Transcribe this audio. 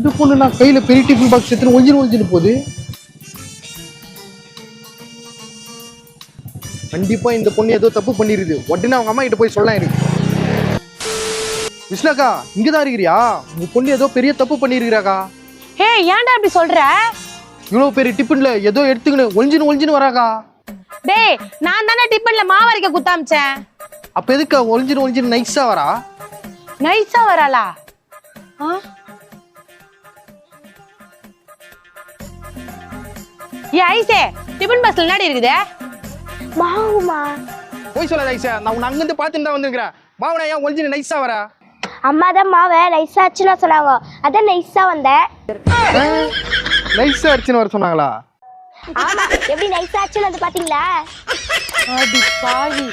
இந்த பொண்ணு நான் கையில பெரிய டிஃபன் பாக்ஸ் எடுத்து ஒழிஞ்சின்னு போகுது. கண்டிப்பா இந்த பொண்ணு ஏதோ தப்பு பண்ணிருது. உடனே அவங்க அம்மா கிட்ட போய் சொல்லலாம் இருக்கு. விஷ்ணாக்கா இங்கதான் இருக்கிறியா? உங்க பொண்ணு ஏதோ பெரிய தப்பு பண்ணிருக்கிறாக்கா. ஹே ஏன்டா இப்படி சொல்ற? இவ்வளவு பெரிய டிஃபன்ல ஏதோ எடுத்துக்கின்னு ஒழிஞ்சின்னு வராக்கா. டேய் நான் தானே டிஃபன்ல மாவரைக்க குத்தாமிச்சேன். அப்ப எதுக்கு ஒழிஞ்சின்னு நைஸா வரா? நைஸா வராளா? ஏ ஐசே டிஃபன் பாக்ஸ்ல என்னடி இருக்குது? மாவுமா? போய் சொல்லாத ஐசா, நான் உன்னை அங்கிருந்து பார்த்துட்டு தான் வந்திருக்கிறேன். மாவுனா ஏன் ஒழிஞ்சின்னு நைஸா வரா? அம்மா தான் மாவை நைஸா ஆச்சுன்னா சொன்னாங்க, அதான் நைஸா வந்தேன். நைஸா அடிச்சுன்னு வர சொன்னாங்களா? ஆமா, எப்படி நைஸா ஆச்சுன்னு வந்து பாத்தீங்களா? அடி பாவி.